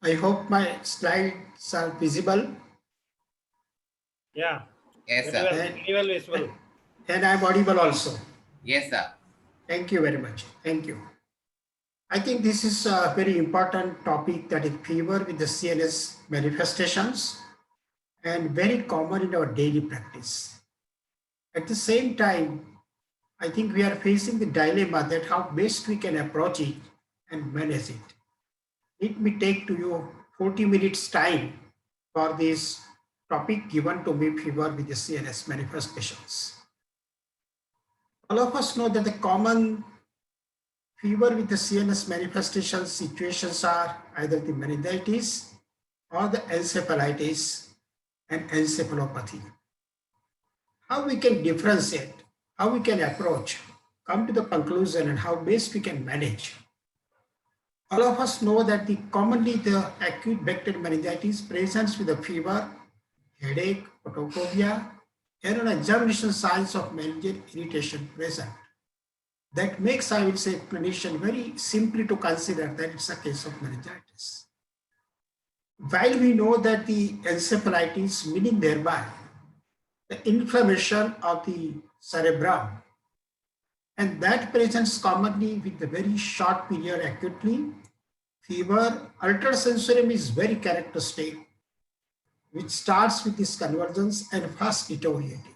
I hope my slides are visible. Yeah, Yes, very sir. well, and, very well visible. and I'm audible also. Yes, sir. Thank you very much. Thank you. I think this is a very important topic, that is fever with the CNS manifestations, and very common in our daily practice. At the same time, I think we are facing the dilemma that how best we can approach it and manage it. Let me take to you 40 minutes time for this topic given to me, fever with the CNS manifestations. All of us know that the common fever with the CNS manifestation situations are either the meningitis or the encephalitis and encephalopathy. How we can differentiate, how we can approach, come to the conclusion, and how best we can manage. All of us know that commonly the acute bacterial meningitis presents with a fever, headache, photophobia, and an examination signs of meningeal irritation present. That makes, I would say, clinician very simply to consider that it's a case of meningitis. While we know that the encephalitis, meaning thereby the inflammation of the cerebrum, and that presents commonly with a very short period acutely. Fever, altered sensorium is very characteristic, which starts with this convergence and fast deteriorating.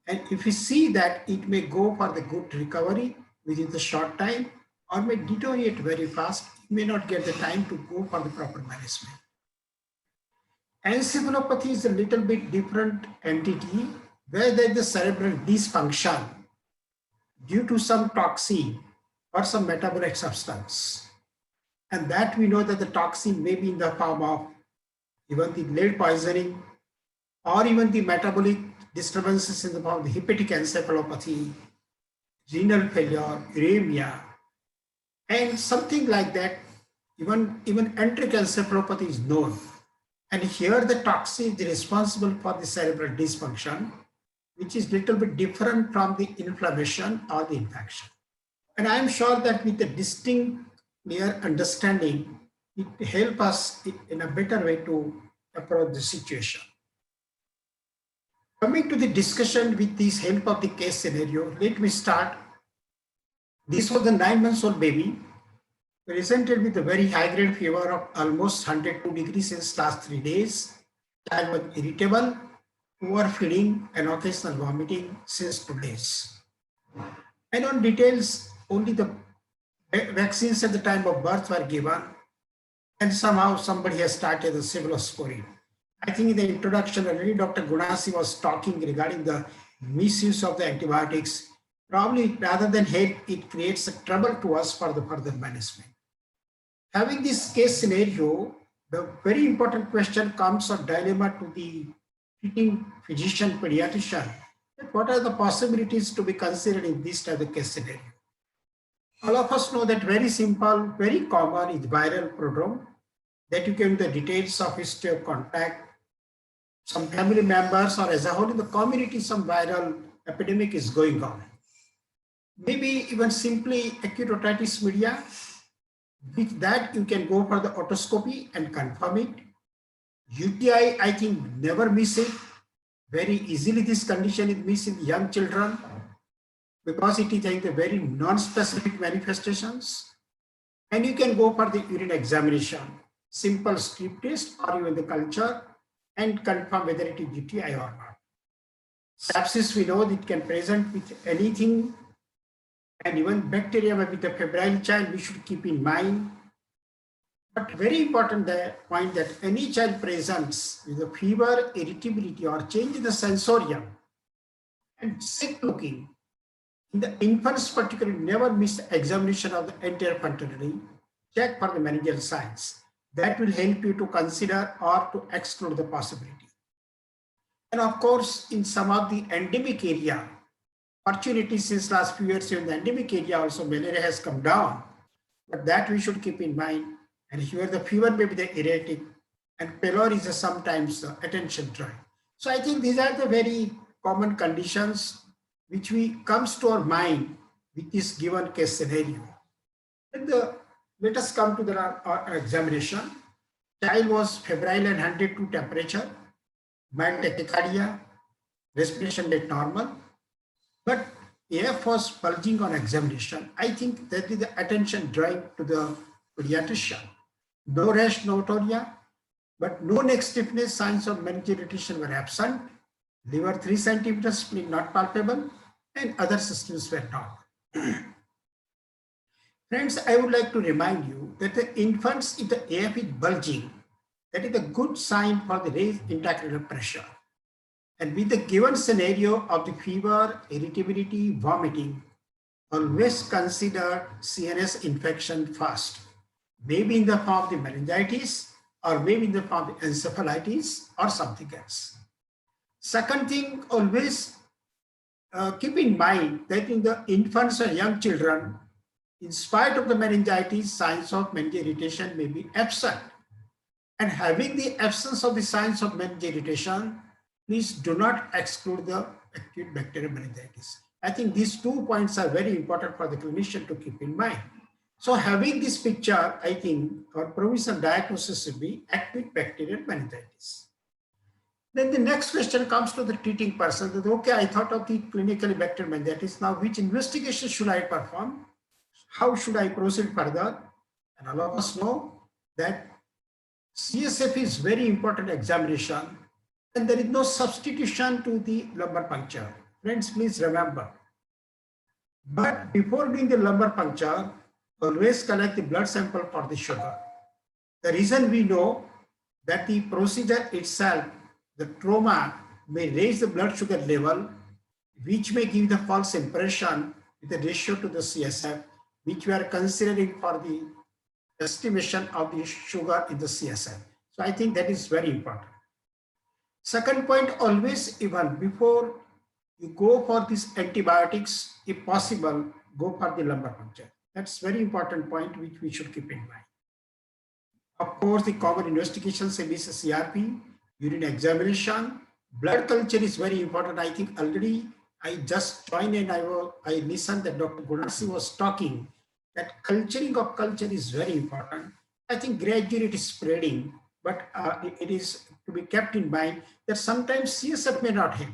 And if we see that, it may go for the good recovery within the short time, or may deteriorate very fast, you may not get the time to go for the proper management. Encephalopathy is a little bit different entity, where there is the cerebral dysfunction due to some toxin or some metabolic substance. And that we know that the toxin may be in the form of even the lead poisoning, or even the metabolic disturbances in the form of the hepatic encephalopathy, renal failure, uremia, and something like that. Even enteric encephalopathy is known. And here the toxin is responsible for the cerebral dysfunction, which is little bit different from the inflammation or the infection. And I'm sure that with a distinct, clear understanding, it helps us in a better way to approach the situation. Coming to the discussion with this help of the case scenario, let me start. This was a 9 months old baby presented with a very high grade fever of almost 102 degrees since last 3 days. Child was irritable, overfeeding, and occasional vomiting since 2 days. And on details, only the vaccines at the time of birth were given, and somehow somebody has started the cephalosporin. I think in the introduction already Dr. Gunasi was talking regarding the misuse of the antibiotics. Probably rather than help, it creates a trouble to us for the further management. Having this case scenario, the very important question comes or dilemma to the treating physician, pediatrician, that what are the possibilities to be considered in this type of case scenario. All of us know that very simple, very common is viral prodrome, that you give the details of history of contact, some family members, or as a whole in the community, some viral epidemic is going on. Maybe even simply acute otitis media. With that, you can go for the otoscopy and confirm it. UTI, I think, never miss it. Very easily this condition is missed in young children because it is having the very non-specific manifestations. And you can go for the urine examination, simple strip test or even the culture, and confirm whether it is UTI or not. Sepsis, we know that it can present with anything, and even bacteria with the febrile child, we should keep in mind. But very important the point that any child presents with a fever, irritability, or change in the sensorium and sick looking, in the infants particularly, never miss the examination of the entire functionality, check for the meningeal signs. That will help you to consider or to exclude the possibility. And of course, in some of the endemic area, fortunately since last few years in the endemic area also malaria has come down, but that we should keep in mind. And here the fever may be the erratic, and pallor is sometimes attention drawing. So I think these are the very common conditions which comes to our mind with this given case scenario. And let us come to our examination. Child was febrile and 102 temperature, mild tachycardia, respiration rate normal, but AF was bulging on examination. I think that is the attention drawing to the pediatrician. No rash, no toria, but no neck stiffness, signs of meningitis were absent. Liver 3 centimeters, spleen not palpable, and other systems were not. Friends, I would like to remind you that the infants, if the AF is bulging, that is a good sign for the raised intracranial pressure. And with the given scenario of the fever, irritability, vomiting, always consider CNS infection first. Maybe in the form of the meningitis, or maybe in the form of encephalitis, or something else. Second thing, always keep in mind that in the infants and young children, in spite of the meningitis, signs of meningeal irritation may be absent. And having the absence of the signs of meningeal irritation, please do not exclude the acute bacterial meningitis. I think these 2 points are very important for the clinician to keep in mind. So having this picture, I think our provisional diagnosis should be acute bacterial meningitis. Then the next question comes to the treating person that, okay, I thought of the clinically bacterial meningitis. Now, which investigation should I perform? How should I proceed further? And all of us know that CSF is very important examination, and there is no substitution to the lumbar puncture. Friends, please remember. But before doing the lumbar puncture, always collect the blood sample for the sugar. The reason we know that the procedure itself, the trauma may raise the blood sugar level, which may give the false impression with the ratio to the CSF, which we are considering for the estimation of the sugar in the CSF. So I think that is very important. Second point, always, even before you go for these antibiotics, if possible, go for the lumbar puncture. That's very important point which we should keep in mind. Of course, the common investigations is CRP, urine examination, blood culture is very important. I think already I just joined and I listened that Dr. Gunasi was talking that culturing of culture is very important. I think gradually it is spreading, but it is to be kept in mind that sometimes CSF may not help.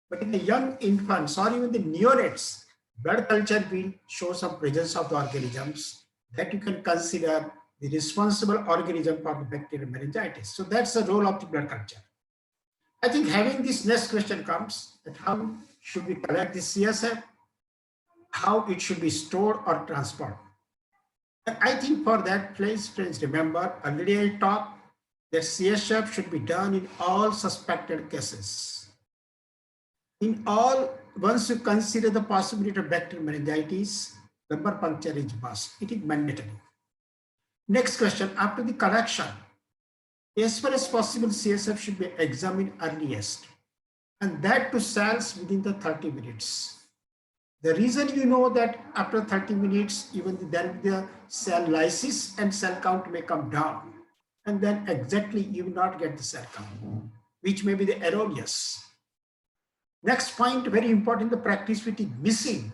But in the young infants or even the neonates, blood culture will show some presence of the organisms that you can consider the responsible organism for the bacterial meningitis. So that's the role of the blood culture. I think having this next question comes that how should we collect the CSF, how it should be stored or transported. And I think for that, please, friends, remember, already I talked that CSF should be done in all suspected cases. In all, once you consider the possibility of bacterial meningitis, lumbar puncture is must. It is mandatory. Next question, after the collection, as far as possible, CSF should be examined earliest, and that to cells within the 30 minutes. The reason you know that after 30 minutes, even then the cell lysis and cell count may come down, and then exactly you will not get the cell count, which may be the erroneous. Next point, very important, the practice which is missing,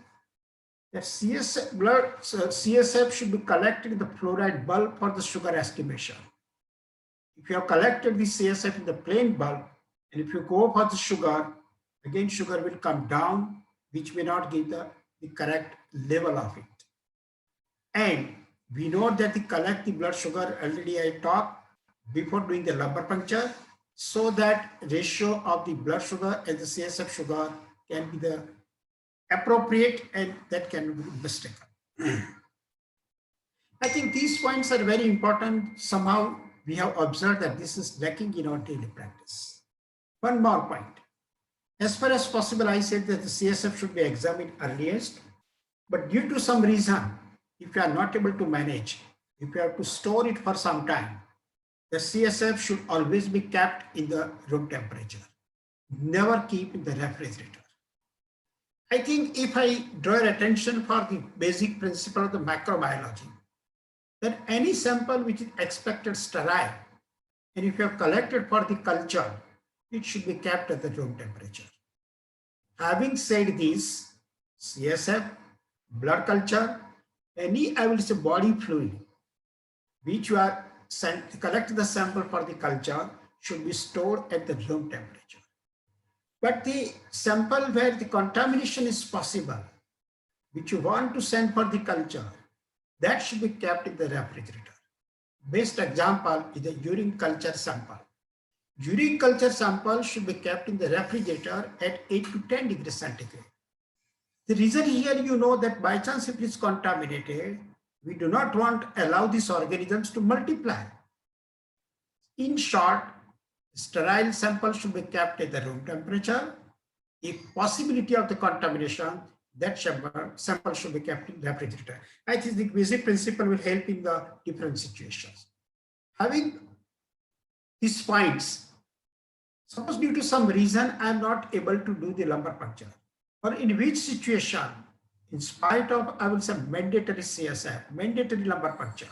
that CSF should be collected in the fluoride bulb for the sugar estimation. If you have collected the CSF in the plain bulb, and if you go for the sugar, again sugar will come down, which may not give the correct level of it. And we know that to collect the blood sugar, already I talked before doing the lumbar puncture, so that ratio of the blood sugar and the CSF sugar can be the appropriate, and that can be mistaken. I think these points are very important. Somehow we have observed that this is lacking in our daily practice. One more point. As far as possible, I said that the CSF should be examined earliest, but due to some reason, if you are not able to manage, if you have to store it for some time, the CSF should always be kept in the room temperature. Never keep in the refrigerator. I think if I draw your attention for the basic principle of the microbiology, that any sample which is expected sterile, and if you have collected for the culture, it should be kept at the room temperature. Having said this, CSF, blood culture, any, I will say, body fluid, which you are collect the sample for the culture should be stored at the room temperature. But the sample where the contamination is possible, which you want to send for the culture, that should be kept in the refrigerator. Best example is the urine culture sample. Urine culture sample should be kept in the refrigerator at 8 to 10 degrees centigrade. The reason here, you know, that by chance if it is contaminated, we do not want to allow these organisms to multiply. In short, sterile sample should be kept at the room temperature. If possibility of the contamination, that sample should be kept in the refrigerator. I think the basic principle will help in the different situations. Having these points, suppose due to some reason I am not able to do the lumbar puncture, or in which situation, in spite of, I will say, mandatory CSF, mandatory lumbar puncture,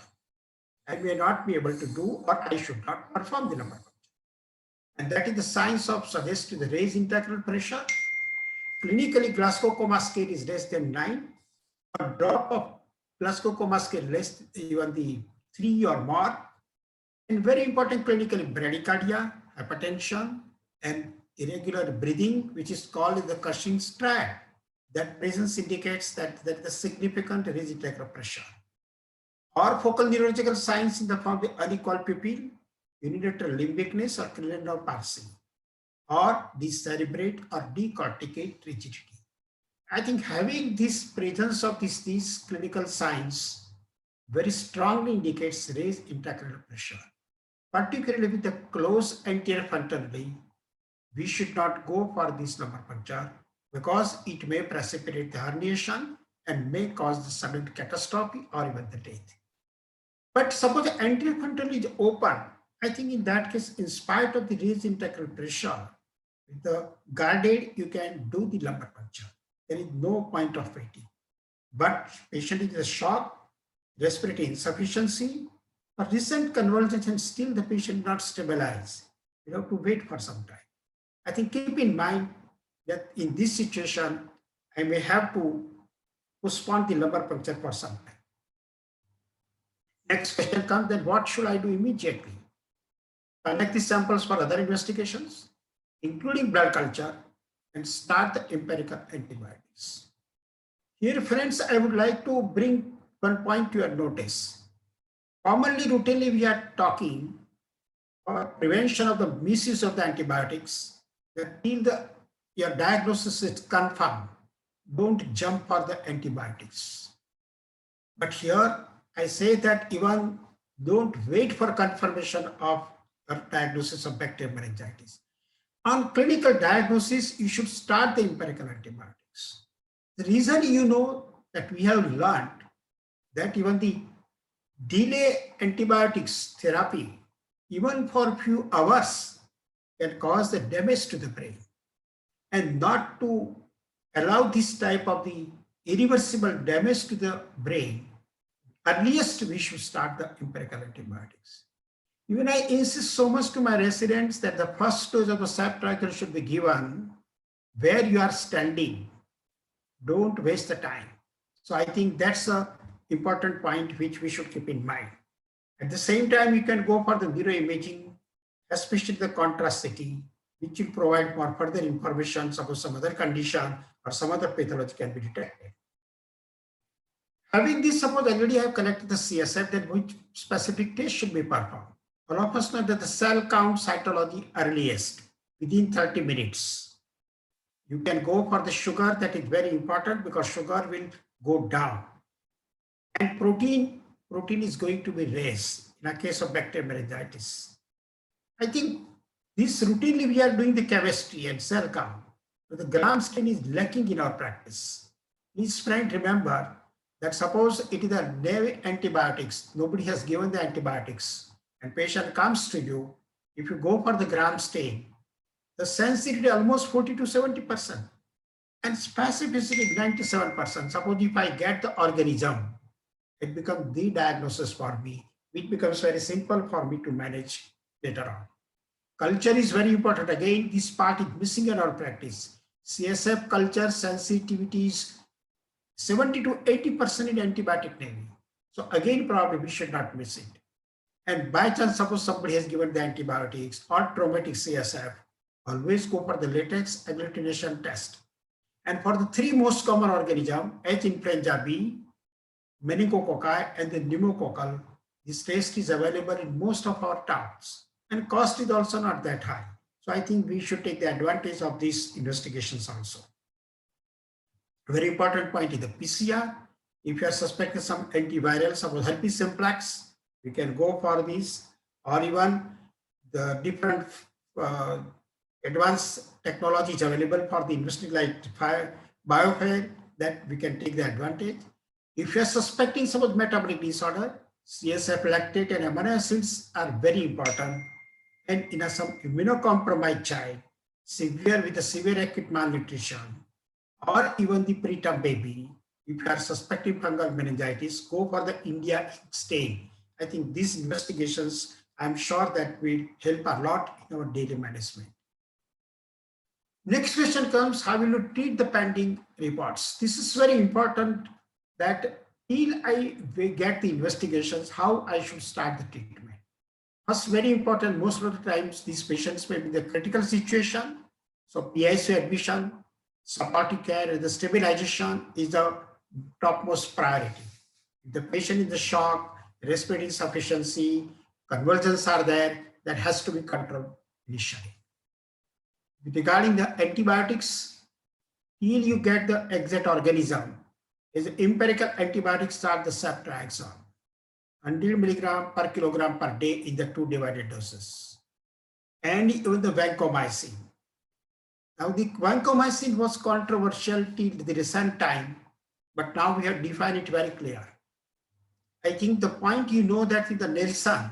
I may not be able to do, or I should not perform the lumbar puncture. And that is the signs of suggest to the raised intracranial pressure. Clinically, Glasgow Coma scale is less than 9. A drop of Glasgow Coma scale less even the 3 or more. And very important clinically, bradycardia, hypertension, and irregular breathing, which is called the Cushing's triad. That presence indicates that there is a significant raised intracranial pressure. Or focal neurological signs in the form of the unequal pupil, unilateral limbicness, or cranial nerve palsy, or decerebrate or decorticate rigidity. I think having this presence of these clinical signs very strongly indicates raised intracranial pressure. Particularly with the close anterior frontal lobe, we should not go for this lumbar puncture because it may precipitate the herniation and may cause the sudden catastrophe or even the death. But suppose the anterior frontal is open, I think in that case, in spite of the raised intracranial pressure, with the guarded, you can do the lumbar puncture. There is no point of waiting. But patient is a shock, respiratory insufficiency, or recent convulsion, still the patient not stabilized. You have to wait for some time. I think keep in mind that in this situation, I may have to postpone the lumbar puncture for some time. Next question comes, then what should I do immediately? Collect the samples for other investigations, including blood culture, and start the empirical antibiotics. Here, friends, I would like to bring one point to your notice. Commonly, routinely, we are talking about prevention of the misuse of the antibiotics. That till your diagnosis is confirmed, don't jump for the antibiotics. But here, I say that even don't wait for confirmation of your diagnosis of bacterial meningitis. On clinical diagnosis, you should start the empirical antibiotics. The reason, you know, that we have learned that even the delay antibiotics therapy, even for a few hours, can cause the damage to the brain. And not to allow this type of the irreversible damage to the brain, earliest we should start the empirical antibiotics. Even I insist so much to my residents that the first dose of the ceftriaxone should be given where you are standing. Don't waste the time. So I think that's an important point which we should keep in mind. At the same time, you can go for the neuroimaging, especially the contrast CT, which will provide more further information, suppose some other condition or some other pathology can be detected. Having this, suppose already I have collected the CSF, then which specific test should be performed? All of us know that the cell count cytology earliest, within 30 minutes. You can go for the sugar, that is very important because sugar will go down. And protein is going to be raised in a case of bacterial meningitis. I think this routinely we are doing the chemistry and cell count, but the gram stain is lacking in our practice. Please, friend, remember that suppose it is a naive antibiotics, nobody has given the antibiotics, and patient comes to you, if you go for the gram stain, the sensitivity almost 40 to 70%, and specificity 97%. Suppose if I get the organism, it becomes the diagnosis for me, which becomes very simple for me to manage later on. Culture is very important. Again, this part is missing in our practice. CSF culture sensitivity is 70 to 80% in antibiotic naive. So again, probably we should not miss it. And by chance, suppose somebody has given the antibiotics or traumatic CSF, always go for the latex agglutination test. And for the three most common organism, H. influenza B, meningococci, and the pneumococcal, this test is available in most of our towns. And cost is also not that high. So I think we should take the advantage of these investigations also. Very important point is the PCR. If you are suspecting some antiviral, suppose herpes simplex, we can go for this, or even the different advanced technologies available for the investigation like biofare, that we can take the advantage. If you are suspecting suppose metabolic disorder, CSF, lactate, and amino acids are very important. And in some immunocompromised child, severe with a severe acute malnutrition, or even the preterm baby, if you are suspecting fungal meningitis, go for the India stain. I think these investigations, I'm sure that will help a lot in our daily management. Next question comes, how will you treat the pending reports? This is very important, that till I get the investigations, how I should start the treatment. First, very important, most of the times these patients may be in the critical situation. So PICU admission, supportive care, and the stabilization is the topmost priority. If the patient is in the shock, respiratory insufficiency, convulsions are there, that has to be controlled initially. Regarding the antibiotics, till you get the exact organism, is empirical antibiotics are the ceftriaxone, 100 milligram per kilogram per day in the 2 divided doses, and even the vancomycin. Now the vancomycin was controversial till the recent time, but now we have defined it very clear. I think the point you know that in the Nelson,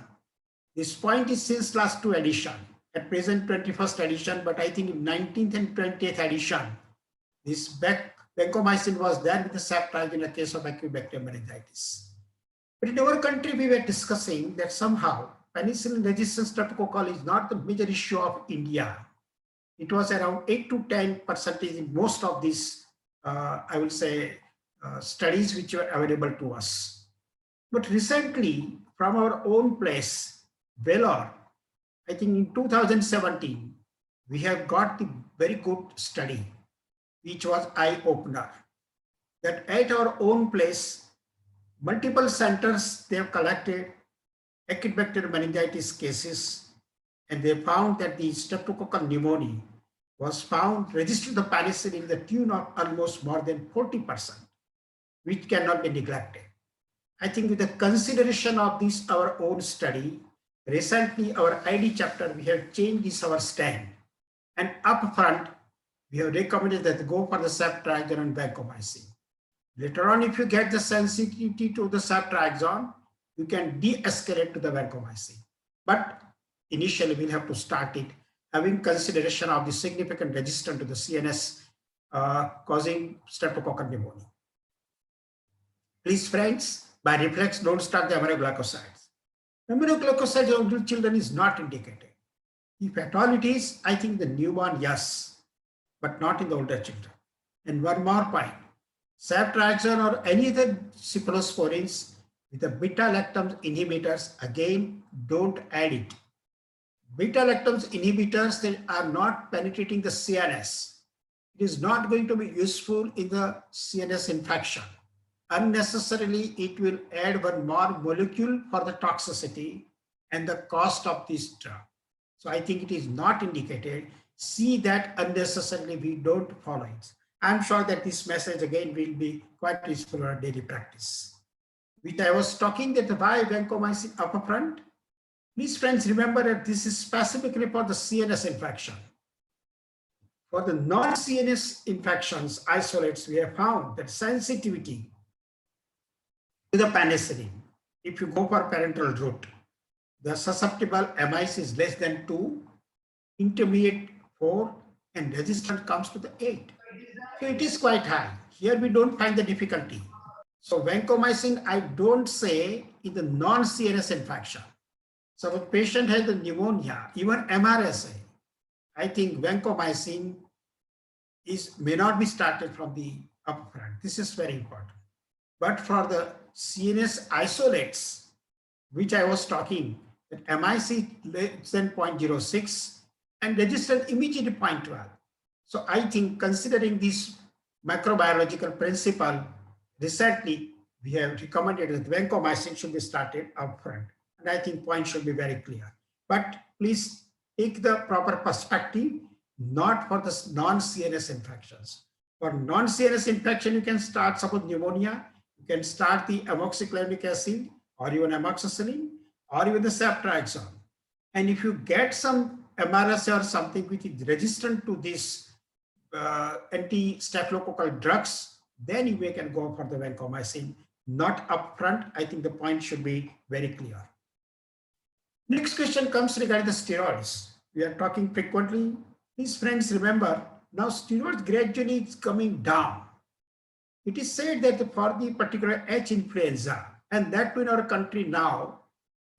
this point is since last 2 edition, at present 21st edition, but I think in 19th and 20th edition, this vancomycin was there with the ceftriaxone in the case of acute bacterial meningitis. But in our country, we were discussing that somehow penicillin resistant streptococcal is not the major issue of India. It was around 8 to 10% in most of these, I will say, studies which were available to us. But recently, from our own place, Vellore, I think in 2017, we have got the very good study, which was eye-opener, that at our own place, multiple centers, they have collected acute bacterial meningitis cases, and they found that the streptococcal pneumonia was found registered the penicillin in the tune of almost more than 40%, which cannot be neglected. I think with the consideration of this, our own study, recently our ID chapter, we have changed this our stand. And upfront, we have recommended that go for the ceftriaxone and vancomycin. Later on, if you get the sensitivity to the ceftriaxone, you can de-escalate to the vancomycin. But initially, we'll have to start it, having consideration of the significant resistance to the CNS causing streptococcal pneumonia. Please, friends, by reflex, don't start the aminoglycosides. Aminoglycosides in older children is not indicated. If at all it is, I think the newborn, yes, but not in the older children. And one more point, ceftriaxone or any other cephalosporins with the beta-lactam inhibitors, again, don't add it. Beta-lactam inhibitors, they are not penetrating the CNS. It is not going to be useful in the CNS infection. Unnecessarily, it will add one more molecule for the toxicity and the cost of this drug. So I think it is not indicated. See that unnecessarily we don't follow it. I'm sure that this message again will be quite useful in our daily practice. Which I was talking that why vancomycin upfront. Please, friends, remember that this is specifically for the CNS infection. For the non-CNS infections, isolates, we have found that sensitivity to the penicillin, if you go for parental route, the susceptible MIC is less than 2, intermediate 4, and resistant comes to the 8. So it is quite high. Here we don't find the difficulty. So vancomycin, I don't say in the non-CNS infection. So if a patient has the pneumonia, even MRSA, I think vancomycin may not be started from the upfront. This is very important. But for the CNS isolates, which I was talking, that MIC less than 0.06 and registered immediately 0.12. So I think considering this microbiological principle, recently we have recommended that vancomycin should be started upfront. And I think point should be very clear. But please take the proper perspective, not for the non-CNS infections. For non-CNS infection, you can start, suppose pneumonia, you can start the amoxicillinic acid or even amoxicillin or even the ceftriaxone. And if you get some MRSA or something which is resistant to this anti-staphylococcal drugs, then you can go for the vancomycin, not upfront. I think the point should be very clear. Next question comes regarding the steroids. We are talking frequently. Please, friends, remember, now steroids gradually is coming down. It is said that for the particular H influenza, and that in our country now,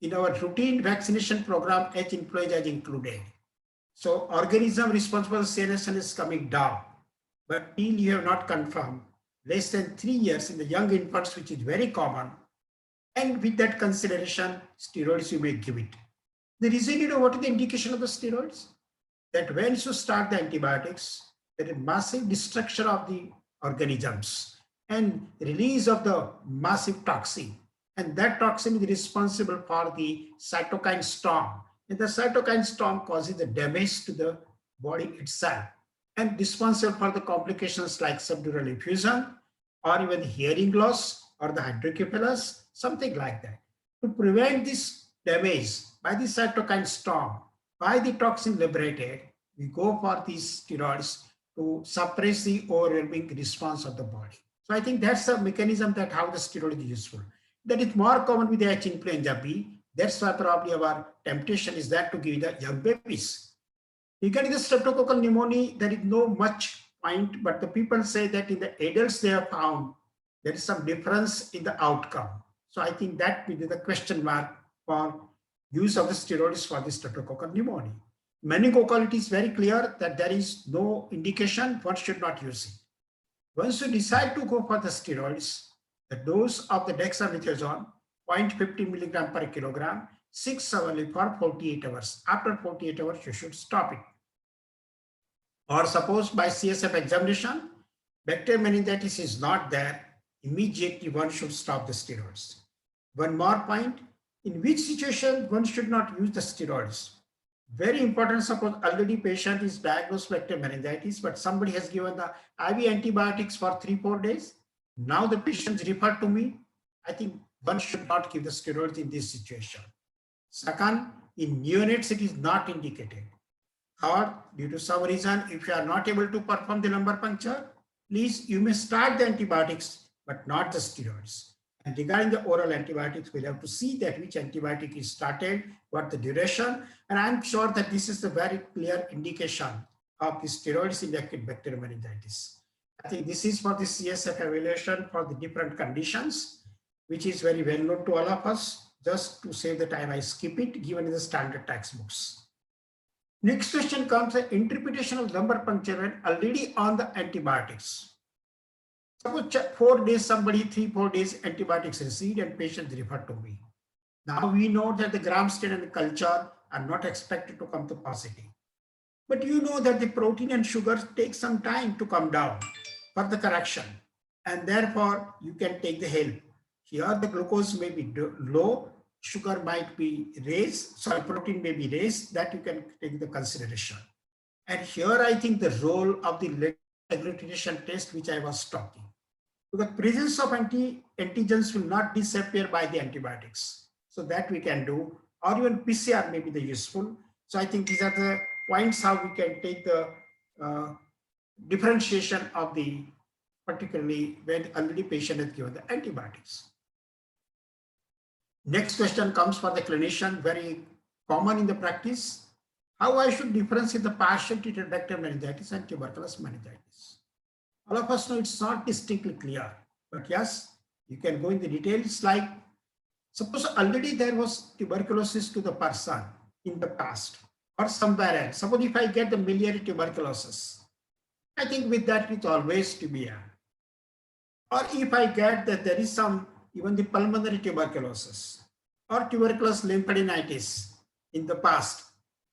in our routine vaccination program, H influenza is included. So organism responsible for CNS is coming down, but till you have not confirmed, less than 3 years in the young infants, which is very common, and with that consideration, steroids you may give it. The reason, you know, what is the indication of the steroids? That when you start the antibiotics, there is massive destruction of the organisms and release of the massive toxin. And that toxin is responsible for the cytokine storm. And the cytokine storm causes the damage to the body itself and responsible for the complications like subdural effusion or even hearing loss or the hydrocephalus, something like that. To prevent this damage by the cytokine storm, by the toxin liberated, we go for these steroids to suppress the overwhelming response of the body. So I think that's the mechanism that how the steroid is useful. That is more common with the H influenza B. That's why probably our temptation is that to give the young babies. Regarding the streptococcal pneumonia, there is no much point, but the people say that in the adults they have found there is some difference in the outcome. So I think that will be the question mark for use of the steroids for the streptococcal pneumonia. Meningococcal, it is very clear that there is no indication, one should not use it. Once you decide to go for the steroids, the dose of the dexamethasone, 0.50 milligram per kilogram, 6 hourly for 48 hours. After 48 hours, you should stop it. Or suppose by CSF examination, bacterial meningitis is not there, immediately one should stop the steroids. One more point, in which situation one should not use the steroids. Very important, suppose already patient is diagnosed with bacterial meningitis, but somebody has given the IV antibiotics for 3-4 days. Now the patient is referred to me. I think one should not give the steroids in this situation. Second, in neonates, it is not indicated. Or due to some reason, if you are not able to perform the lumbar puncture, please, you may start the antibiotics, but not the steroids. And regarding the oral antibiotics, we'll have to see that which antibiotic is started, what the duration, and I'm sure that this is a very clear indication of the steroids in acute bacterial meningitis. I think this is for the CSF evaluation for the different conditions, which is very well known to all of us. Just to save the time, I skip it, given in the standard textbooks. Next question comes, the interpretation of lumbar puncture when already on the antibiotics. Suppose 4 days, somebody 3-4 days antibiotics received and patient referred to me. Now we know that the gram stain and the culture are not expected to come to positive. But you know that the protein and sugars take some time to come down for the correction. And therefore you can take the help. Here the glucose may be low, sugar might be raised, sorry, protein may be raised, that you can take the consideration. And here I think the role of the agglutination test, which I was talking. The presence of antigens will not disappear by the antibiotics. So that we can do, or even PCR may be the useful. So I think these are the points how we can take the differentiation of the, particularly when already patient has given the antibiotics. Next question comes for the clinician, very common in the practice. How I should differentiate the partial treated bacterial meningitis and tuberculous meningitis? All of us know it's not distinctly clear, but yes, you can go in the details. Like suppose already there was tuberculosis to the person in the past or somewhere else. Suppose if I get the miliary tuberculosis, I think with that it's always to be. Or if I get that there is some, even the pulmonary tuberculosis, or tuberculous lymphadenitis in the past.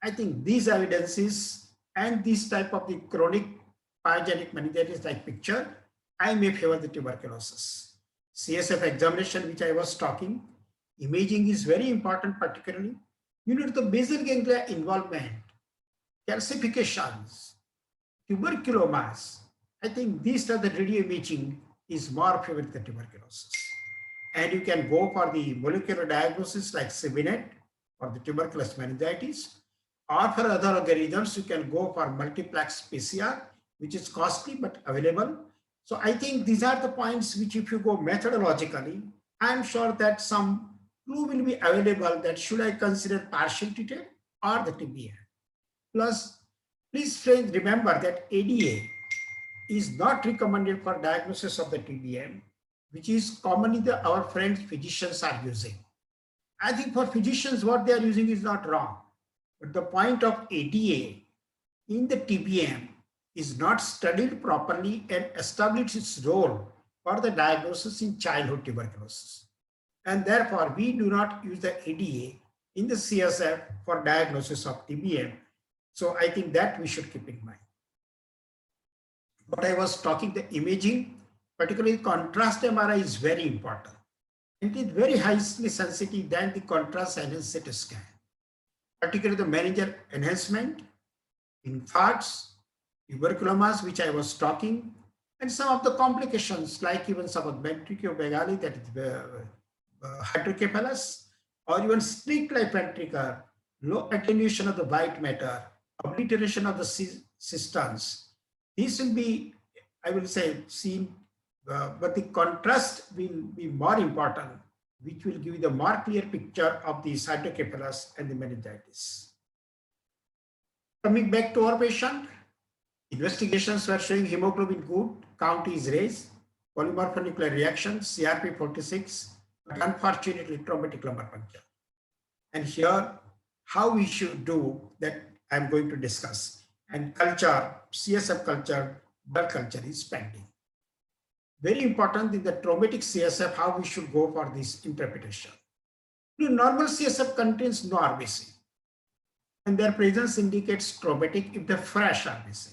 I think these evidences and this type of the chronic pyogenic meningitis like picture, I may favor the tuberculosis. CSF examination, which I was talking, imaging is very important, particularly. You need the basal ganglia involvement, calcifications, tuberculomas. I think these are the radio imaging is more favored the tuberculosis. And you can go for the molecular diagnosis like CBNet for the tuberculous meningitis, or for other algorithms, you can go for multiplex PCR, which is costly but available. So I think these are the points which, if you go methodologically, I'm sure that some clue will be available that should I consider partial treated or the TBM. Plus, please friends remember that ADA is not recommended for diagnosis of the TBM, which is commonly our friends physicians are using. I think for physicians, what they are using is not wrong. But the point of ADA in the TBM is not studied properly and established its role for the diagnosis in childhood tuberculosis. And therefore, we do not use the ADA in the CSF for diagnosis of TBM. So I think that we should keep in mind. What I was talking, the imaging, particularly contrast MRI is very important. It is very highly sensitive than the contrast enhanced CT scan. Particularly the meningeal enhancement, infarcts, tuberculomas, which I was talking, and some of the complications like even some of ventriculomegaly, that is hydrocephalus, or even streak-like ventricle, low attenuation of the white matter, obliteration of the cisterns. These will be, I will say, seen, but the contrast will be more important, which will give you the more clear picture of the hydrocephalus and the meningitis. Coming back to our patient, investigations were showing hemoglobin good, count is raised, polymorphonuclear reaction, CRP46, but unfortunately traumatic lumbar puncture. And here, how we should do that, I'm going to discuss. And culture, CSF culture, blood culture is pending. Very important in the traumatic CSF, how we should go for this interpretation. The normal CSF contains no RBC, and their presence indicates traumatic if the fresh RBC.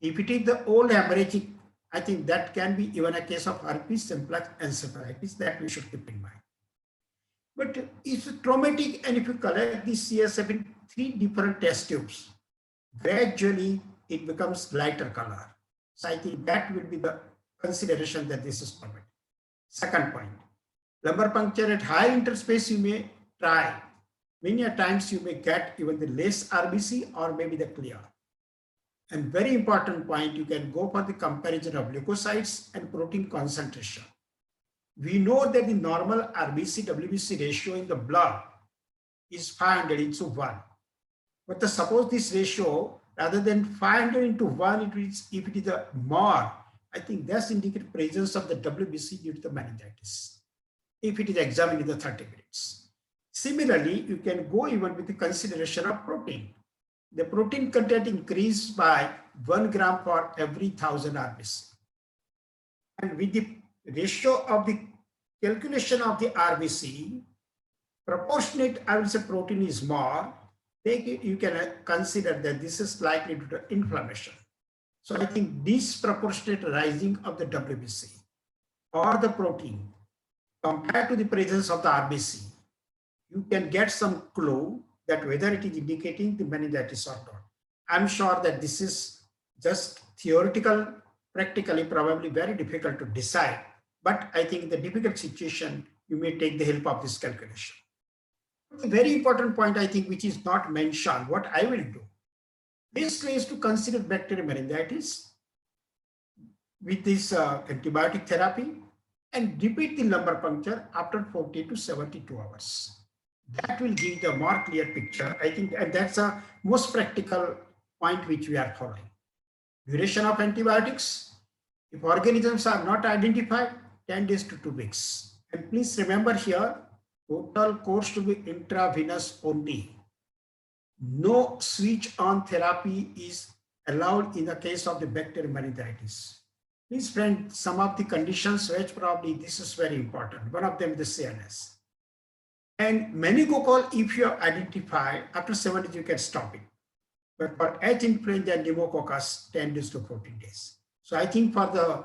If it is the old hemorrhagic, I think that can be even a case of herpes simplex encephalitis that we should keep in mind. But if traumatic and if you collect the CSF in 3 different test tubes, gradually it becomes lighter color. So I think that will be the consideration that this is traumatic. Second point, lumbar puncture at high interspace you may try. Many a times you may get even the less RBC or maybe the clear. And very important point, you can go for the comparison of leukocytes and protein concentration. We know that the normal RBC-WBC ratio in the blood is 500:1. But suppose this ratio, rather than 500:1, if it is a more, I think that's indicate presence of the WBC due to the meningitis, if it is examined in the 30 minutes. Similarly, you can go even with the consideration of protein. The protein content increased by 1 gram for every 1,000 RBC. And with the ratio of the calculation of the RBC, proportionate, I will say protein is more, you can consider that this is likely due to inflammation. So I think disproportionate rising of the WBC or the protein compared to the presence of the RBC, you can get some clue that whether it is indicating the meningitis or not. I'm sure that this is just theoretical, practically probably very difficult to decide, but I think in the difficult situation, you may take the help of this calculation. A very important point, I think, which is not mentioned, what I will do. Basically is to consider bacterial meningitis with this antibiotic therapy and repeat the lumbar puncture after 40 to 72 hours. That will give the more clear picture, I think, and that's a most practical point which we are following. Duration of antibiotics, if organisms are not identified, 10 days to 2 weeks. And please remember here, total course to be intravenous only. No switch on therapy is allowed in the case of the bacterial meningitis. Please friend, some of the conditions which probably this is very important. One of them, the CNS. And meningococcal, if you have identified, after 7 days, you can stop it. But for H influenza and pneumococcus, 10 days to 14 days. So I think for the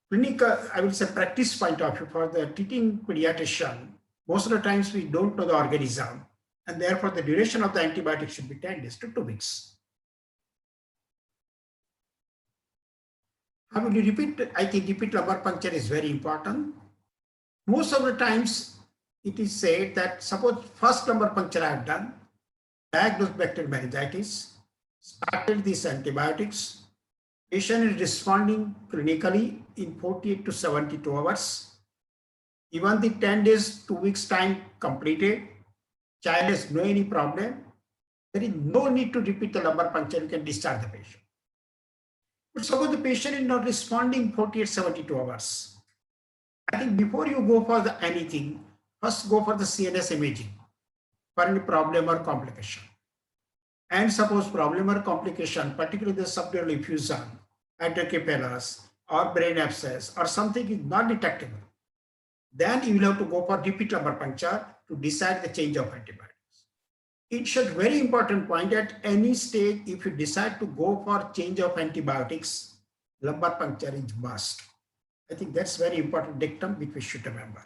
clinical, I will say practice point of view, for the treating pediatrician, most of the times we don't know the organism, and therefore the duration of the antibiotic should be 10 days to 2 weeks. How will you repeat? I think repeat lumbar puncture is very important. Most of the times it is said that suppose first lumbar puncture I have done, diagnosed bacterial meningitis, started these antibiotics, patient is responding clinically in 48 to 72 hours. Even the 10 days, 2 weeks time completed, child has no any problem, there is no need to repeat the lumbar puncture, you can discharge the patient. But suppose the patient is not responding 48, 72 hours. I think before you go for the anything, first go for the CNS imaging for any problem or complication. And suppose problem or complication, particularly the subdural effusion, hydrocephalus, or brain abscess, or something is not detectable, then you will have to go for repeat lumbar puncture to decide the change of antibiotics. It's a very important point at any stage, if you decide to go for change of antibiotics, lumbar puncture is must. I think that's very important dictum which we should remember.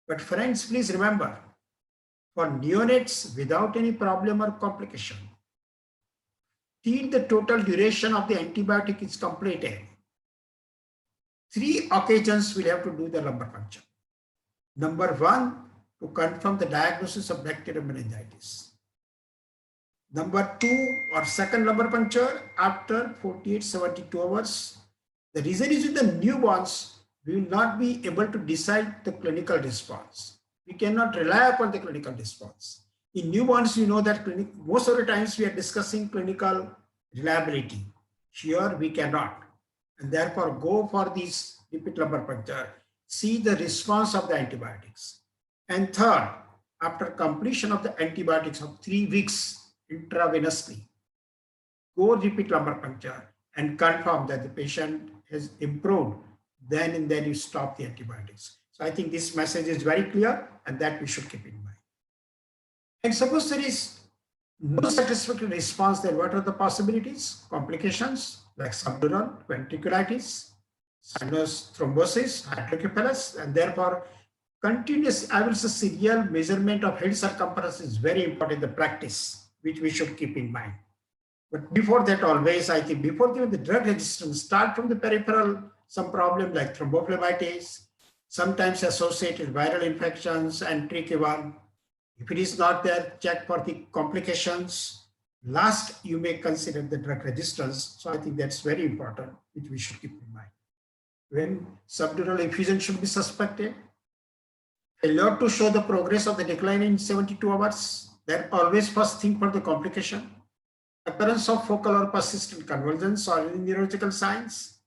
But friends, please remember, for neonates without any problem or complication, till the total duration of the antibiotic is completed, 3 occasions we'll have to do the lumbar puncture. Number 1, to confirm the diagnosis of bacterial meningitis. Number 2, or second lumbar puncture after 48, 72 hours. The reason is with the newborns, we will not be able to decide the clinical response. We cannot rely upon the clinical response. In newborns, you know that most of the times we are discussing clinical reliability. Here we cannot. And therefore go for these repeat lumbar puncture. See the response of the antibiotics. And third, after completion of the antibiotics of 3 weeks intravenously, go repeat lumbar puncture and confirm that the patient has improved. Then and then you stop the antibiotics. So I think this message is very clear and that we should keep in mind. And suppose there is no satisfactory response, then what are the possibilities? Complications like subdural ventriculitis, sinus thrombosis, hydrocephalus, and therefore continuous, I will say, serial measurement of head circumference is very important in the practice, which we should keep in mind. But before that, always, I think before giving the drug resistance, start from the peripheral, some problem like thrombophlebitis, sometimes associated viral infections and trichival. If it is not there, check for the complications. Last, you may consider the drug resistance. So I think that's very important, which we should keep in mind. When subdural effusion should be suspected, failure to show the progress of the decline in 72 hours, then always first think for the complication. Occurrence of focal or persistent convulsions or neurological signs,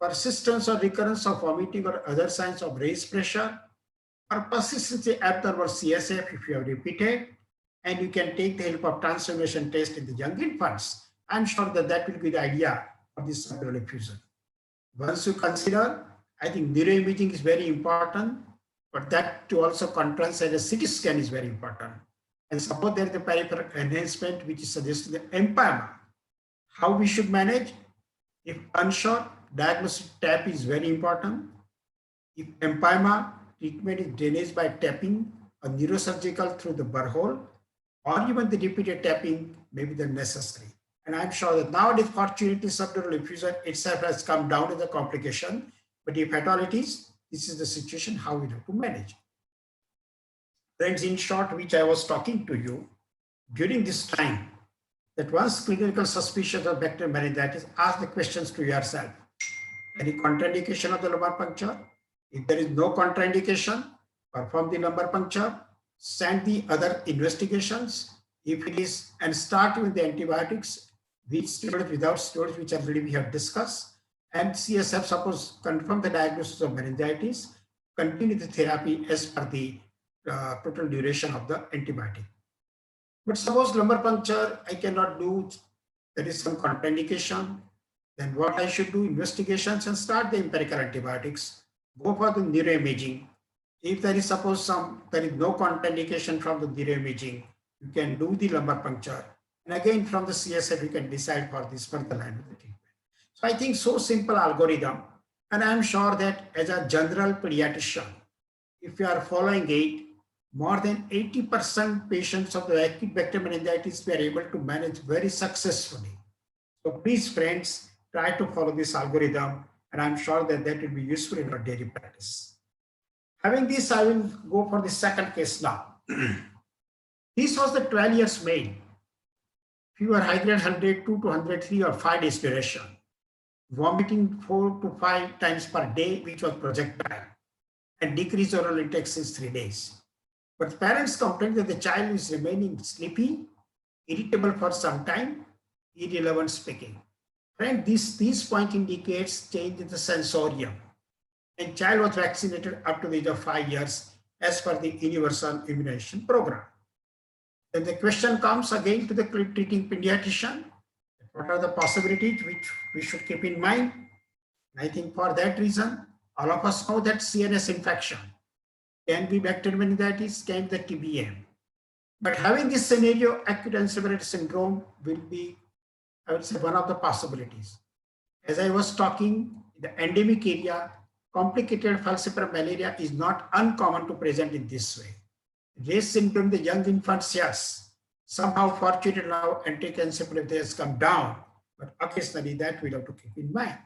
persistence or recurrence of vomiting or other signs of raised pressure, or persistence abnormal CSF if you have repeated, and you can take the help of transformation test in the young infants. I'm sure that that will be the idea of this subdural effusion. Once you consider, I think neuroimaging is very important, but that to also contrast as a CT scan is very important. And suppose there is a peripheral enhancement which is suggesting the empyema. How we should manage? If unsure, diagnostic tap is very important. If empyema, treatment is drainage by tapping a neurosurgical through the burr hole, or even the repeated tapping may be the necessary. And I'm sure that nowadays, fortunately, subdural effusion itself has come down to the complication. But if at all it is, this is the situation how we have to manage. Friends, in short, which I was talking to you during this time, that once clinical suspicion of bacterial meningitis, ask the questions to yourself. Any contraindication of the lumbar puncture? If there is no contraindication, perform the lumbar puncture, send the other investigations. If it is, and start with the antibiotics, with steroids, without steroids, which already we have discussed. And CSF, suppose confirm the diagnosis of meningitis, continue the therapy as per the total duration of the antibiotic. But suppose lumbar puncture I cannot do, there is some contraindication, then what I should do? Investigations and start the empirical antibiotics, go for the neuroimaging. If there is suppose there is no contraindication from the neuroimaging, you can do the lumbar puncture. And again, from the CSF, you can decide for this further line of the treatment. So I think so simple algorithm. And I'm sure that as a general pediatrician, if you are following it, more than 80% patients of the acute bacterial meningitis we are able to manage very successfully. So please, friends, try to follow this algorithm, and I'm sure that that will be useful in your daily practice. Having this, I will go for the second case now. This was the 12 years male. Fever high grade 102 to 103 or 5 days duration. Vomiting 4 to 5 times per day, which was projectile, and decreased oral intake since 3 days. But parents complained that the child is remaining sleepy, irritable for some time, irrelevant speaking. Friend, this point indicates change in the sensorium. And child was vaccinated up to the age of 5 years as per the universal immunization program. Then the question comes again to the treating pediatrician. What are the possibilities which we should keep in mind? And I think for that reason, all of us know that CNS infection can be bacterial meningitis, can be the TBM. But having this scenario, acute encephalitis syndrome will be, I would say, one of the possibilities. As I was talking, in the endemic area, complicated falciparum malaria is not uncommon to present in this way. Race syndrome, the young infants, yes. Somehow, fortunately now, enteroencephalitis has come down, but occasionally that we have to keep in mind.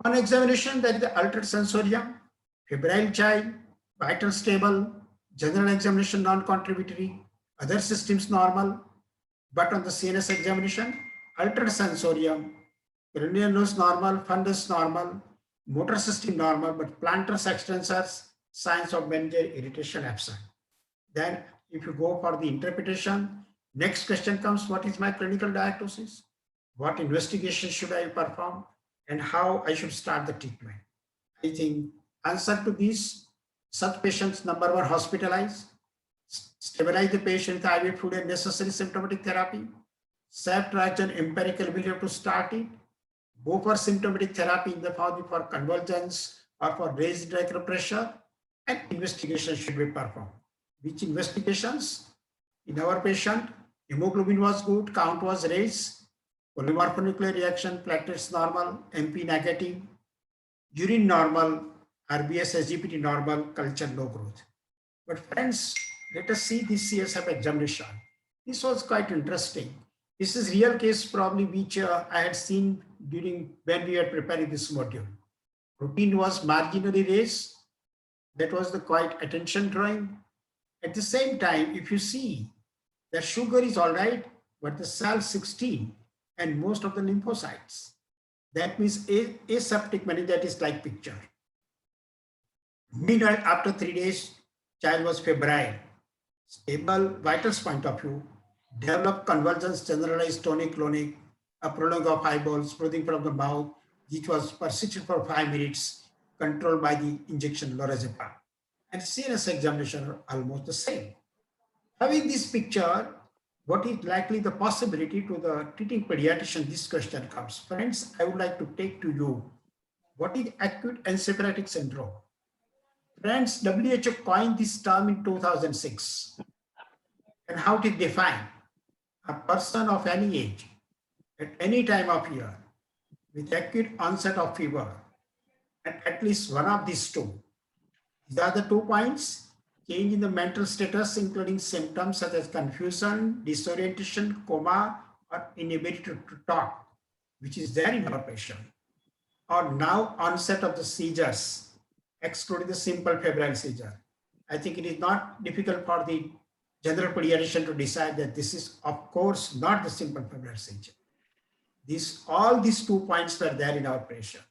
On examination, there is the altered sensorium, febrile child, vital stable, general examination non-contributory, other systems normal, but on the CNS examination, altered sensorium, cranial nose normal, fundus normal, motor system normal, but plantar extensors, signs of meningeal irritation absent. Then if you go for the interpretation, next question comes, what is my clinical diagnosis? What investigation should I perform? And how I should start the treatment? I think answer to these, such patients, number one, hospitalize, stabilize the patient with IV fluid and necessary symptomatic therapy, self-traction empirical, we have to start it, go for symptomatic therapy in the form for convulsions or for raised arterial pressure, and investigation should be performed. Which investigations? In our patient, hemoglobin was good, count was raised, polymorphonuclear reaction, platelets normal, MP negative, urine normal, RBS, SGPT normal, culture no growth. But friends, let us see this CSF examination. This was quite interesting. This is real case probably which I had seen during when we were preparing this module. Protein was marginally raised. That was the quite attention drawing. At the same time, if you see the sugar is all right, but the cell 16 and most of the lymphocytes, that means aseptic meningitis like picture. Meanwhile, after 3 days, child was febrile, stable vitals point of view, developed convulsions, generalized tonic-clonic, a prolong of eyeballs, breathing from the mouth, which was persisted for 5 minutes, controlled by the injection lorazepam. And CNS examination are almost the same. Having this picture, what is likely the possibility to the treating pediatrician, this question comes. Friends, I would like to take to you, what is acute encephalitic syndrome? Friends, WHO coined this term in 2006. And how to define a person of any age at any time of year with acute onset of fever and at least one of these two. These are the 2 points. Change in the mental status, including symptoms such as confusion, disorientation, coma, or inability to talk, which is there in our patient. Or now onset of the seizures, excluding the simple febrile seizure. I think it is not difficult for the general pediatrician to decide that this is, of course, not the simple febrile seizure. All these 2 points were there in our patient.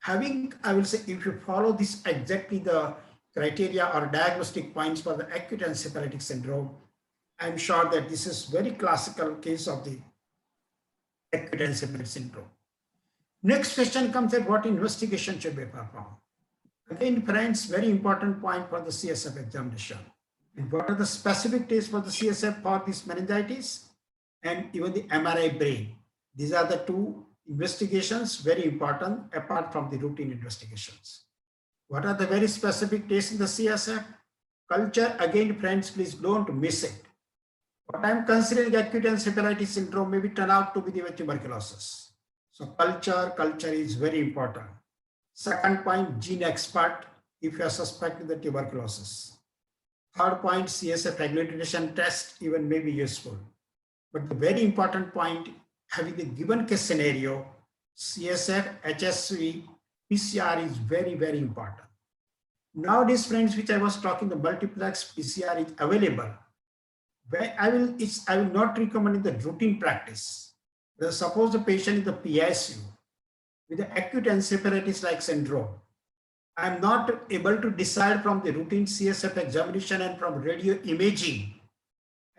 Having, I will say, if you follow this exactly the criteria or diagnostic points for the acute encephalitic syndrome, I'm sure that this is very classical case of the acute encephalitic syndrome. Next question comes at what investigation should be performed. Again, friends, very important point for the CSF examination. And what are the specific tests for the CSF for this meningitis and even the MRI brain? These are the 2 investigations, very important, apart from the routine investigations. What are the very specific tests in the CSF? Culture, again, friends, please don't miss it. What I'm considering acute encephalitis syndrome maybe turn out to be the tuberculosis. So culture is very important. Second point, gene expert if you are suspecting the tuberculosis. Third point, CSF agglutination test even may be useful. But the very important point, having the given case scenario, CSF, HSV, PCR is very, very important. Nowadays, friends, which I was talking, the multiplex PCR is available. Where I will not recommend in the routine practice. Suppose the patient is the PICU with the acute encephalitis like syndrome. I'm not able to decide from the routine CSF examination and from radio imaging.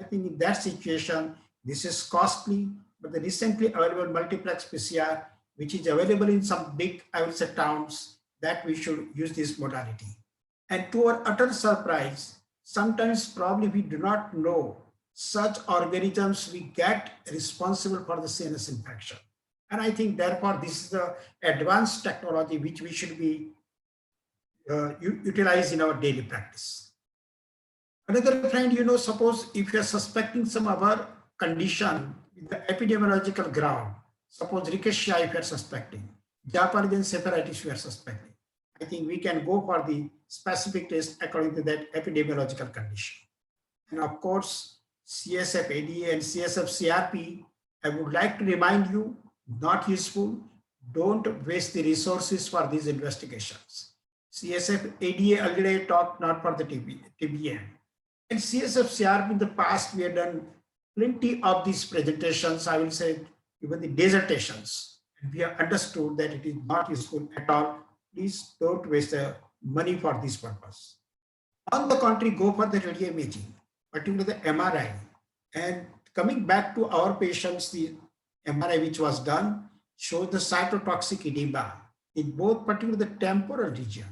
I think in that situation, this is costly, but the recently available multiplex PCR, which is available in some big, I would say, towns, that we should use this modality. And to our utter surprise, sometimes probably we do not know such organisms we get responsible for the CNS infection. And I think therefore this is the advanced technology which we should be utilize in our daily practice. Another friend, suppose if you are suspecting some other condition in the epidemiological ground, suppose rickettsia if you are suspecting, Japanese encephalitis you are suspecting, I think we can go for the specific test according to that epidemiological condition. And of course, CSF ADA and CSF CRP, I would like to remind you, not useful. Don't waste the resources for these investigations. CSF ADA already I talked, not for the TBM. And CSF CRP in the past, we have done plenty of these presentations, I will say even the dissertations. And we have understood that it is not useful at all. Please don't waste the money for this purpose. On the contrary, go for the radio imaging, particularly the MRI. And coming back to our patients, the MRI which was done shows the cytotoxic edema in both particularly the temporal region.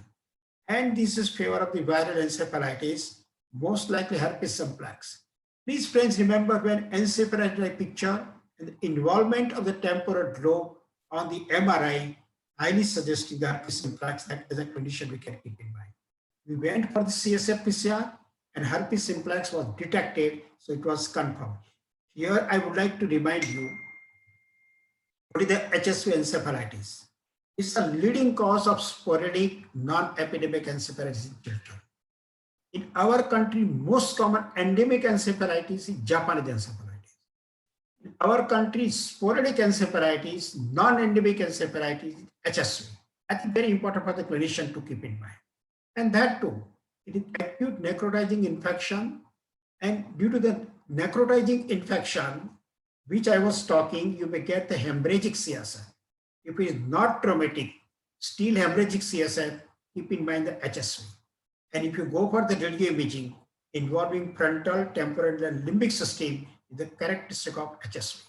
And this is favor of the viral encephalitis, most likely herpes simplex. Please, friends, remember when encephalitis picture and the involvement of the temporal lobe on the MRI, highly suggesting the herpes simplex, that is a condition we can keep in mind. We went for the CSF PCR and herpes simplex was detected, so it was confirmed. Here, I would like to remind you what is the HSV encephalitis. It's a leading cause of sporadic non-epidemic encephalitis in children. In our country, most common endemic encephalitis is Japanese encephalitis. In our country, sporadic encephalitis, non-endemic encephalitis, HSV. I think very important for the clinician to keep in mind. And that too, it is acute necrotizing infection. And due to the necrotizing infection, which I was talking, you may get the hemorrhagic CSF. If it is not traumatic, still hemorrhagic CSF, keep in mind the HSV. And if you go for the radio imaging involving frontal, temporal, and limbic system, is the characteristic of HSV.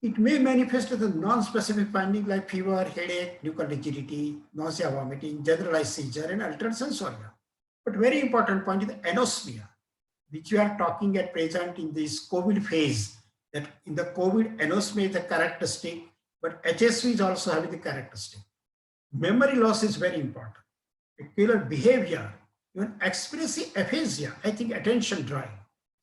It may manifest as a non-specific finding like fever, headache, nuchal rigidity, nausea, vomiting, generalized seizure, and altered sensoria. But very important point is the anosmia, which we are talking at present in this COVID phase, that in the COVID, anosmia is a characteristic, but HSV is also having the characteristic. Memory loss is very important. Peculiar behavior, even expressive aphasia, I think attention drawing,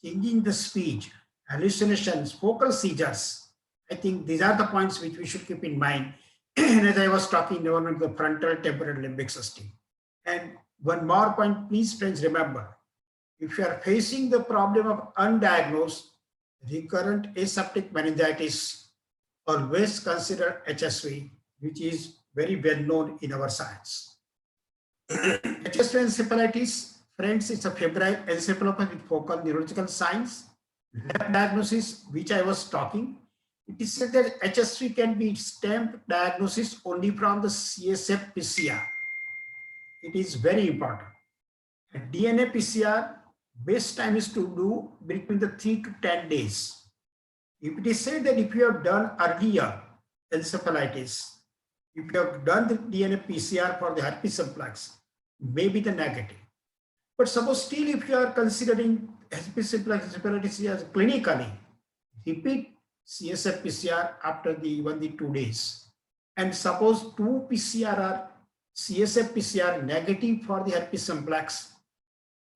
changing the speech, hallucinations, focal seizures. I think these are the points which we should keep in mind. And as I was talking about the frontal, temporal, limbic system. And one more point, please, friends, remember, if you are facing the problem of undiagnosed recurrent aseptic meningitis, always consider HSV, which is very well known in our science. HSV encephalitis, friends, it's a febrile encephalopathy with focal neurological signs. Lab diagnosis, which I was talking, it is said that HSV can be stamped diagnosis only from the CSF PCR. It is very important. At DNA PCR, best time is to do between the 3 to 10 days. If it is said that if you have done earlier encephalitis, if you have done the DNA PCR for the herpes simplex, maybe the negative. But suppose still if you are considering herpes simplex encephalitis as clinically, repeat CSF PCR after the 2 days. And suppose 2 PCR are CSF PCR negative for the herpes simplex.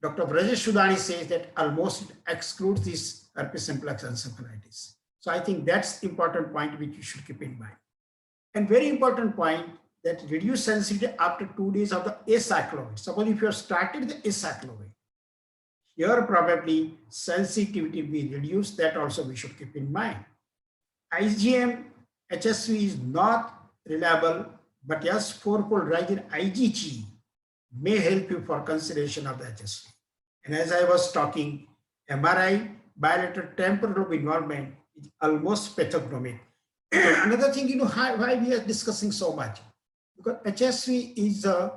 Dr. Brajesh Sudani says that almost excludes this herpes simplex encephalitis. So I think that's important point which you should keep in mind. And very important point that reduce sensitivity after 2 days of the acyclovir. Suppose if you have started the acyclovir, here probably sensitivity will be reduced. That also we should keep in mind. IgM HSV is not reliable, but yes, fourfold rise in IgG may help you for consideration of the HSV. And as I was talking, MRI bilateral temporal lobe involvement is almost pathognomic. Another thing, why we are discussing so much, because HSV is the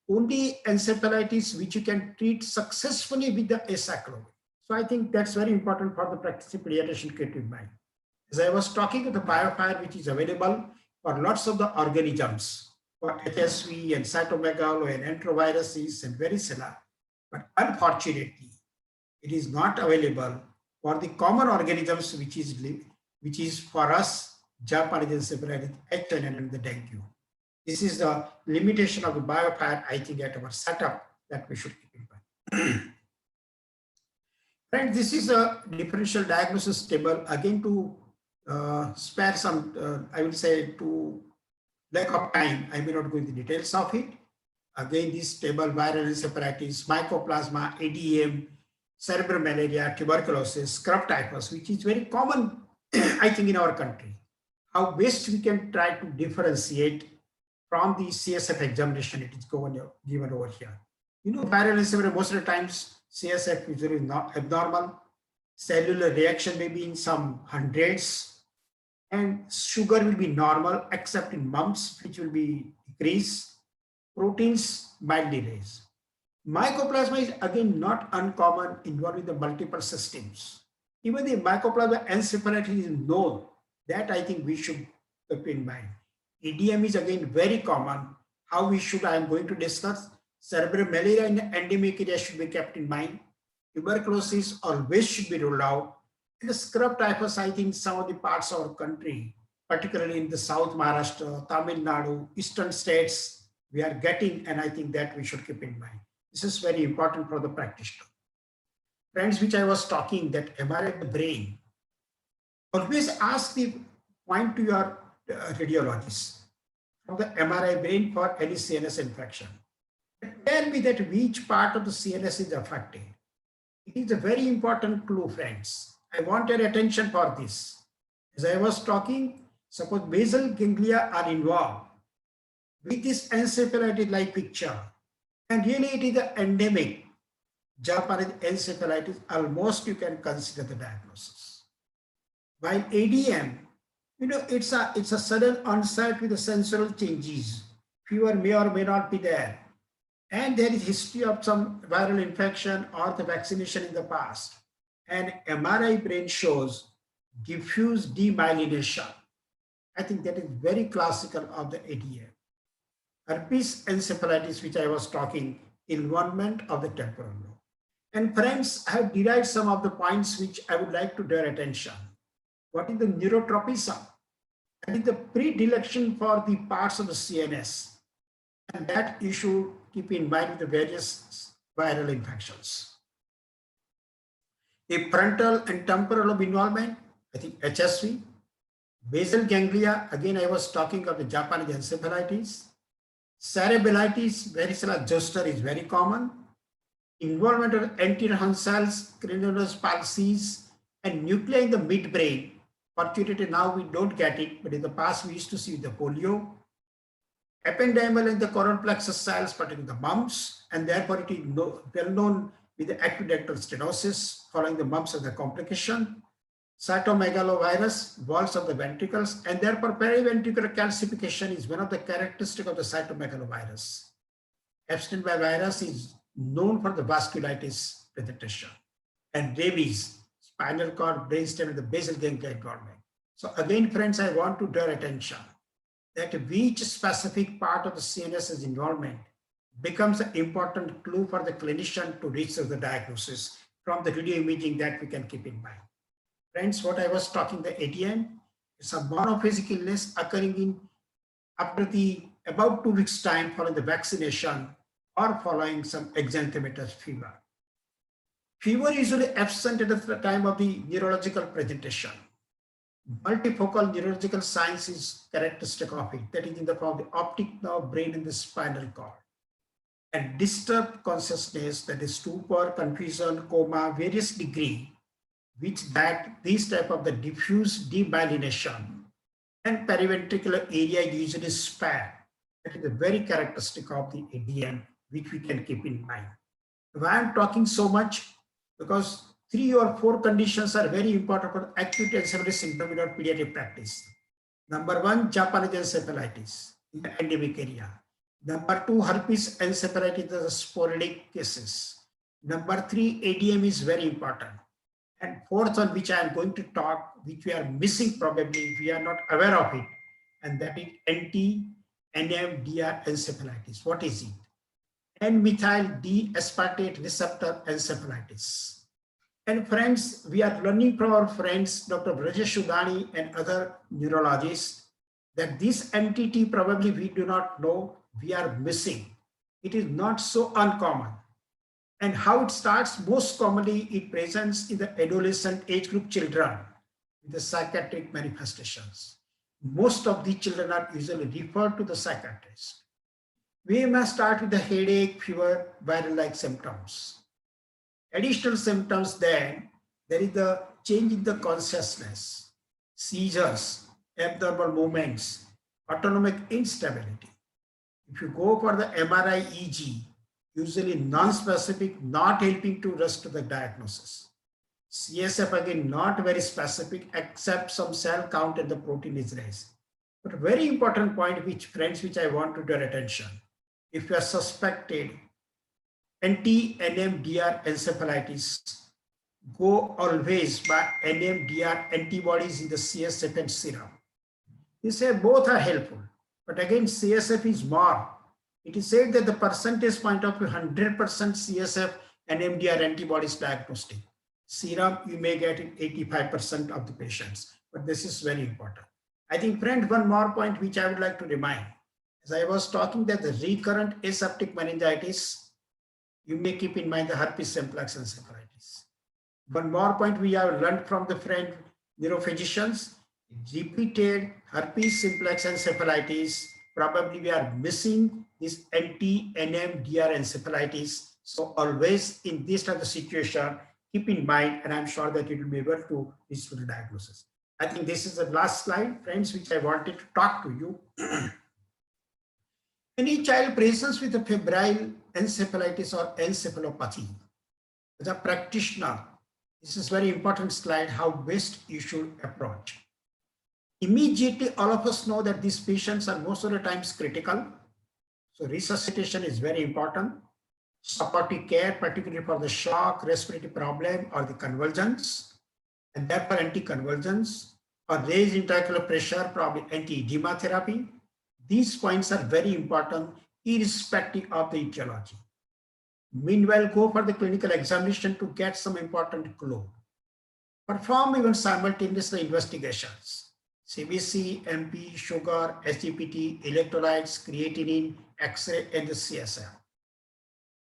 only encephalitis which you can treat successfully with the acyclovir. So I think that's very important for the practicing pediatrician keep in mind. As I was talking, the biofire which is available for lots of the organisms, for HSV and cytomegalo and enteroviruses and varicella, but unfortunately, it is not available for the common organisms which is for us Japanese encephalitis, H1N1 and the dengue. This is the limitation of the biofire, I think, at our setup that we should keep in mind. Friends, this is a differential diagnosis table, again to spare some, I will say, to lack of time, I may not go into the details of it. Again, this table, viral encephalitis, mycoplasma, ADM, cerebral malaria, tuberculosis, scrub typhus, which is very common, I think, in our country. How best we can try to differentiate from the CSF examination, it is given over here. Viral encephalitis, most of the times, CSF is not abnormal. Cellular reaction may be in some hundreds, and sugar will be normal except in mumps, which will be decreased. Proteins mildly raised. Mycoplasma is again not uncommon, involving the multiple systems. Even the mycoplasma encephalitis is known. That I think we should keep in mind. EDM is again very common. How we should, I am going to discuss. Cerebral malaria in the endemic area should be kept in mind. Tuberculosis always should be ruled out. And the scrub typhus, I think some of the parts of our country, particularly in the South Maharashtra, Tamil Nadu, eastern states, we are getting, and I think that we should keep in mind. This is very important for the practitioner. Friends, which I was talking, that MRI of the brain, always ask the point to your radiologist from the MRI brain for any CNS infection. Tell me that which part of the CNS is affected. It is a very important clue, friends. I want your attention for this. As I was talking, suppose basal ganglia are involved with this encephalitis-like picture, and really it is the endemic Japanese encephalitis, almost you can consider the diagnosis. While ADM, it's a sudden onset with the sensorial changes. Fever may or may not be there. And there is history of some viral infection or the vaccination in the past. And MRI brain shows diffuse demyelination. I think that is very classical of the ADM. Herpes encephalitis, which I was talking, involvement of the temporal lobe. And friends, I have derived some of the points which I would like to draw attention. What is the neurotropism? That is the predilection for the parts of the CNS. And that you should keep in mind with the various viral infections. A frontal and temporal lobe involvement, I think HSV. Basal ganglia, again I was talking of the Japanese encephalitis. Cerebralitis, varicella zoster is very common. Involvement of anterior horn cells, cranial palsies, and nuclei in the midbrain. Fortunately, now we don't get it, but in the past we used to see the polio. Ependymal in the coronal plexus cells, particularly the mumps, and therefore it is well known with the aqueductal stenosis following the mumps as the complication. Cytomegalovirus, walls of the ventricles, and therefore periventricular calcification is one of the characteristics of the cytomegalovirus. Epstein-Barr virus is known for the vasculitis presentation, and rabies, spinal cord, brainstem, and the basal ganglia involvement. So again, friends, I want to draw attention that which specific part of the CNS involvement becomes an important clue for the clinician to reach the diagnosis from the video imaging that we can keep in mind. Friends, what I was talking, the ADM, it's a monophasic illness occurring in after the about 2 weeks time following the vaccination or following some exanthematous fever. Fever usually absent at the time of the neurological presentation. Multifocal neurological signs is characteristic of it, that is in the form of the optic nerve, brain, and the spinal cord. And disturbed consciousness, that is stupor, confusion, coma, various degree, which that these type of the diffuse demyelination and periventricular area usually spare. That is a very characteristic of the ADM, which we can keep in mind. Why I'm talking so much? Because 3 or 4 conditions are very important for acute encephalitis syndrome in our pediatric practice. Number 1, Japanese encephalitis in the endemic area. Number 2, herpes encephalitis, the sporadic cases. Number 3, ADM is very important. And fourth one, which I am going to talk, which we are missing probably, we are not aware of it, and that is anti-NMDR encephalitis. What is it? N-methyl D-aspartate receptor encephalitis. And friends, we are learning from our friends, Dr. Brajesh Sudani and other neurologists, that this entity probably we do not know, we are missing. It is not so uncommon. And how it starts, most commonly it presents in the adolescent age group children with the psychiatric manifestations. Most of the children are usually referred to the psychiatrist. We must start with the headache, fever, viral-like symptoms. Additional symptoms then, there is the change in the consciousness, seizures, abnormal movements, autonomic instability. If you go for the MRI EG, usually non-specific, not helping to rush to the diagnosis. CSF again, not very specific, except some cell count and the protein is raised. But a very important point, which friends, which I want to draw attention. If you are suspected anti-NMDR encephalitis, go always by NMDR antibodies in the CSF and serum. You say both are helpful, but again, CSF is more. It is said that the percentage point of 100% CSF and MDR antibodies diagnostic. Serum, you may get in 85% of the patients, but this is very important. I think, friend, one more point which I would like to remind. As I was talking that the recurrent aseptic meningitis, you may keep in mind the herpes simplex encephalitis. One more point we have learned from the friend neurophysicians, repeated herpes simplex encephalitis, probably we are missing this anti-NMDR encephalitis. So always in this type of situation, keep in mind, and I'm sure that you will be able to reach to the diagnosis. I think this is the last slide, friends, which I wanted to talk to you. Any child presents with a febrile encephalitis or encephalopathy, as a practitioner, this is very important slide, how best you should approach. Immediately, all of us know that these patients are most of the times critical. So resuscitation is very important. Supportive care, particularly for the shock, respiratory problem, or the convulsions, and therefore anticonvulsions, or raised intraocular pressure, probably anti-edema therapy. These points are very important, irrespective of the etiology. Meanwhile, go for the clinical examination to get some important clue. Perform even simultaneously investigations. CBC, MP, sugar, SGPT, electrolytes, creatinine, X-ray, and the CSF.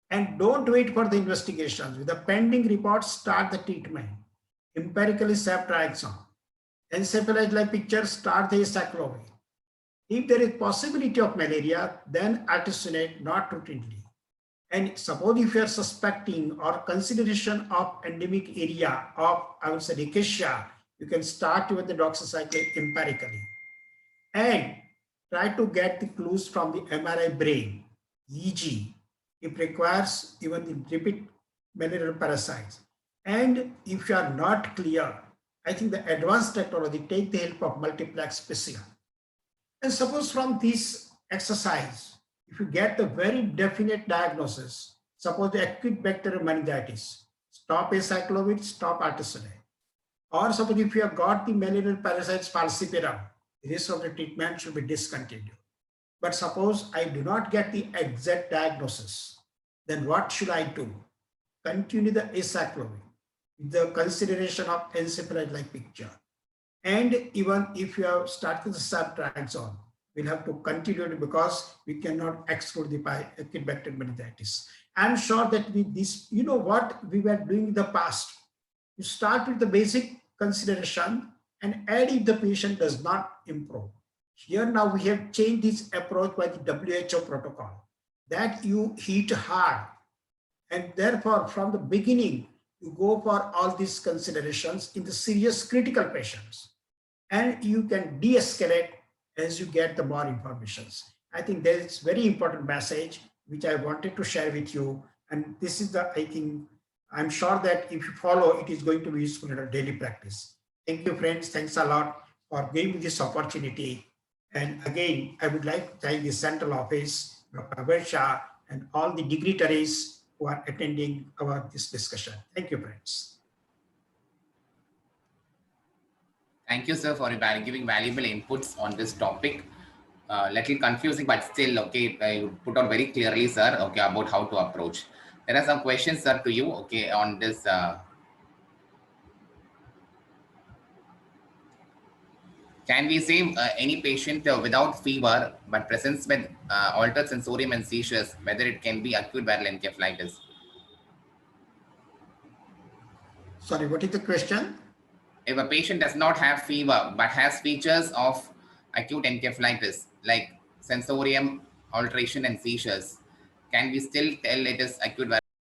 And don't wait for the investigations. With the pending reports, start the treatment. Empirically, ceftriaxone. Encephalitis-like picture, start the acyclovir. If there is possibility of malaria, then artesunate, not routinely. And suppose if you are suspecting or consideration of endemic area of, I would say, rickettsia, you can start with the doxycycline empirically. And try to get the clues from the MRI brain, EG. It requires even the repeat malarial parasites. And if you are not clear, I think the advanced technology, take the help of multiplex PCR. And suppose from this exercise, if you get the very definite diagnosis, suppose the acute bacterial meningitis, stop acyclovir, stop artesunate. Or suppose if you have got the malarial parasites falciparum, the rest of the treatment should be discontinued. But suppose I do not get the exact diagnosis, then what should I do? Continue the acyclovir with the consideration of encephalite-like picture. And even if you have started the ceftriaxone, we'll have to continue it because we cannot exclude the acute bacterial meningitis. I'm sure that with this, you know what we were doing in the past. You start with the basic consideration and add if the patient does not improve. Here now we have changed this approach by the WHO protocol that you hit hard, and therefore from the beginning you go for all these considerations in the serious critical patients, and you can de-escalate as you get the more informations. I think that is very important message which I wanted to share with you. And this is the, I think, I'm sure that if you follow, it is going to be useful in our daily practice. Thank you, friends. Thanks a lot for giving me this opportunity. And again, I would like to thank the central office, Dr. Aversha, and all the dignitaries who are attending our this discussion. Thank you, friends. Thank you, sir, for giving valuable inputs on this topic. Little confusing, but still, okay, you put out very clearly, sir, okay, about how to approach. There are some questions, sir, to you, okay, on this. Can we save any patient without fever but presents with altered sensorium and seizures, whether it can be acute viral encephalitis? Sorry, what is the question? If a patient does not have fever but has features of acute encephalitis like sensorium alteration and seizures, can we still tell it is acute viral